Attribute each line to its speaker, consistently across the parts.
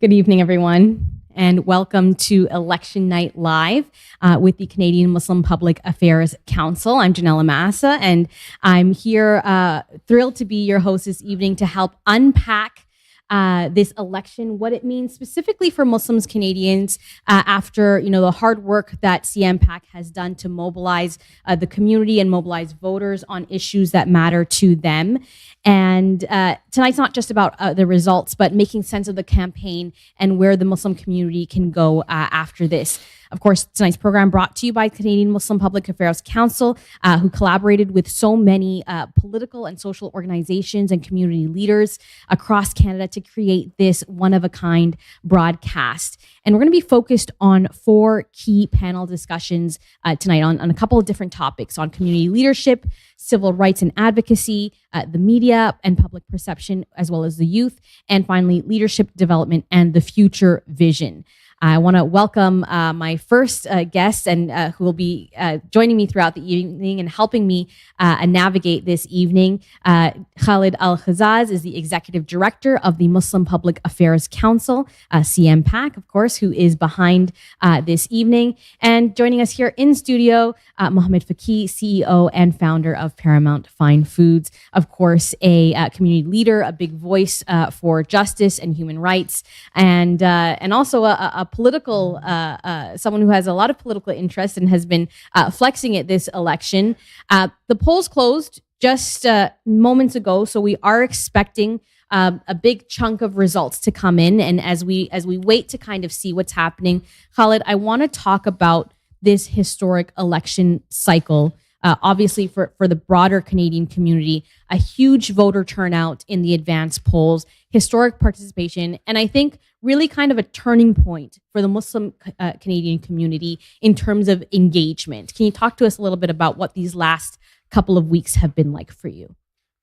Speaker 1: Good evening, everyone, and welcome to Election Night Live with the Canadian Muslim Public Affairs Council. I'm Ginella Massa, and I'm here thrilled to be your host this evening to help unpack this election, what it means specifically for Muslims Canadians after the hard work that CMPAC has done to mobilize the community and mobilize voters on issues that matter to them. And tonight's not just about the results, but making sense of the campaign and where the Muslim community can go after this. Of course, tonight's program brought to you by Canadian Muslim Public Affairs Council, who collaborated with so many political and social organizations and community leaders across Canada to create this one-of-a-kind broadcast. And we're going to be focused on 4 key panel discussions tonight on a couple of different topics: on community leadership, civil rights and advocacy, the media and public perception, as well as the youth, and finally, leadership development and the future vision. I want to welcome my first guest, and who will be joining me throughout the evening and helping me navigate this evening. Khaled Al-Qazzaz is the Executive Director of the Muslim Public Affairs Council, CMPAC, of course, who is behind this evening. And joining us here in studio, Mohammed Faqih, CEO and founder of Paramount Fine Foods, of course, a community leader, a big voice for justice and human rights, and also a political, someone who has a lot of political interest and has been flexing it this election. The polls closed just moments ago, so we are expecting a big chunk of results to come in. And as we wait to kind of see what's happening, Khaled, I want to talk about this historic election cycle. Obviously, for the broader Canadian community, a huge voter turnout in the advance polls, historic participation, and I think really kind of a turning point for the Muslim Canadian community in terms of engagement. Can you talk to us a little bit about what these last couple of weeks have been like for you?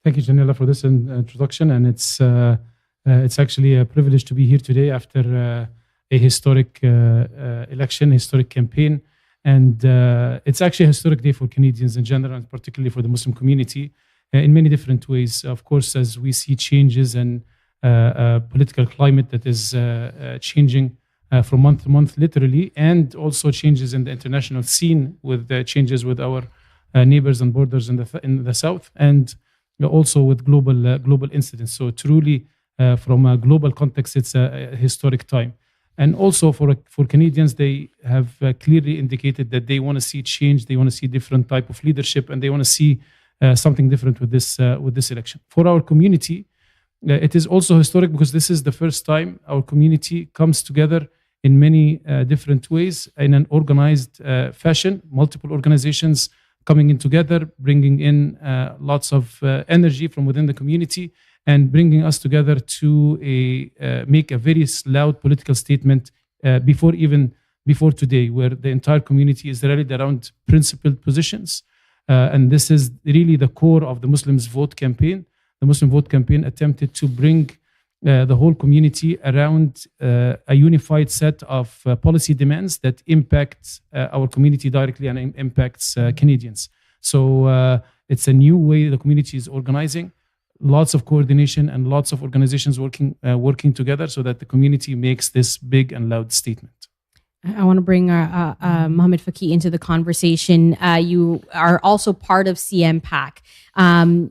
Speaker 2: Thank you, Ginella, for this introduction, and it's actually a privilege to be here today after a historic election, historic campaign. And it's actually a historic day for Canadians in general, and particularly for the Muslim community in many different ways. Of course, as we see changes in political climate that is changing from month to month, literally, and also changes in the international scene with the changes with our neighbors and borders in the south, and also with global incidents. So truly, from a global context, it's a historic time. And also for Canadians, they have clearly indicated that they want to see change, they want to see different type of leadership, and they want to see something different with this election. For our community, it is also historic because this is the first time our community comes together in many different ways in an organized fashion, multiple organizations coming in together, bringing in lots of energy from within the community, and bringing us together to make a very loud political statement before today, where the entire community is rallied around principled positions. And this is really the core of the Muslims Vote campaign. The Muslim Vote campaign attempted to bring the whole community around a unified set of policy demands that impact our community directly and impacts Canadians. So it's a new way the community is organizing. Lots of coordination and lots of organizations working together so that the community makes this big and loud statement.
Speaker 1: I want to bring Mohammed Faqih into the conversation. You are also part of CMPAC.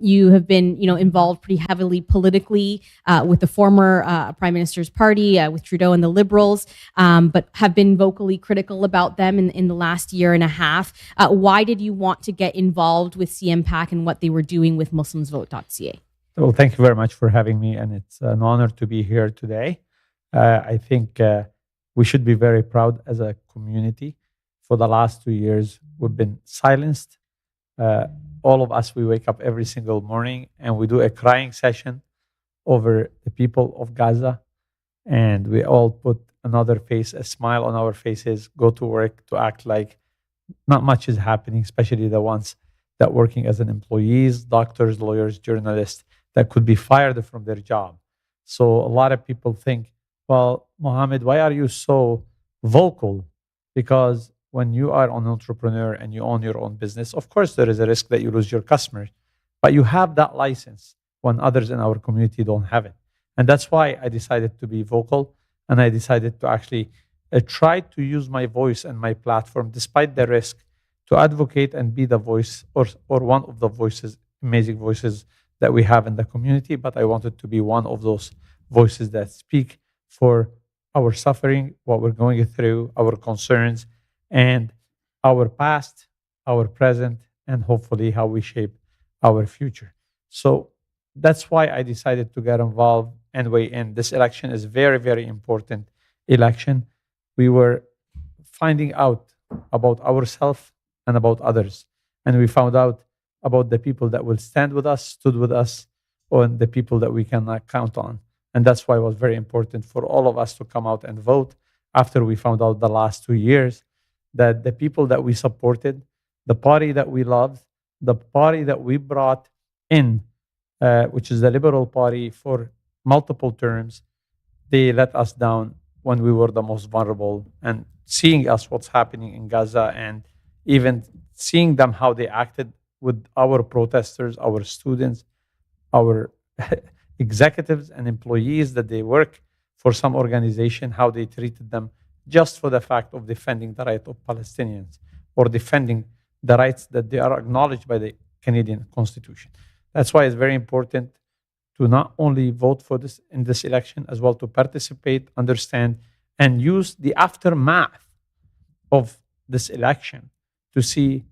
Speaker 1: You have been, involved pretty heavily politically with the former Prime Minister's party, with Trudeau and the Liberals, but have been vocally critical about them in the last year and a half. Why did you want to get involved with CMPAC and what they were doing with MuslimsVote.ca?
Speaker 3: Well, thank you very much for having me, and it's an honor to be here today. I think we should be very proud as a community. For the last 2 years, we've been silenced. All of us, we wake up every single morning and we do a crying session over the people of Gaza. And we all put another face, a smile on our faces, go to work to act like not much is happening, especially the ones that working as an employees, doctors, lawyers, journalists, that could be fired from their job. So a lot of people think, well, Mohammed, why are you so vocal? Because when you are an entrepreneur and you own your own business, of course, there is a risk that you lose your customers, but you have that license when others in our community don't have it. And that's why I decided to be vocal. and I decided to actually try to use my voice and my platform, despite the risk, to advocate and be the voice or one of the voices, amazing voices that we have in the community. But I wanted to be one of those voices that speak for our suffering, what we're going through, our concerns, and our past, our present, and hopefully how we shape our future. So that's why I decided to get involved and weigh in. This election is very, very important election. We were finding out about ourselves and about others. And we found out about the people that will stand with us, stood with us, and the people that we cannot count on. And that's why it was very important for all of us to come out and vote after we found out the last 2 years that the people that we supported, the party that we loved, the party that we brought in, which is the Liberal Party for multiple terms, they let us down when we were the most vulnerable. And seeing us what's happening in Gaza and even seeing them how they acted with our protesters, our students, our executives and employees that they work for some organization, how they treated them just for the fact of defending the right of Palestinians or defending the rights that they are acknowledged by the Canadian Constitution. That's why it's very important to not only vote for this in this election, as well to participate, understand, and use the aftermath of this election to see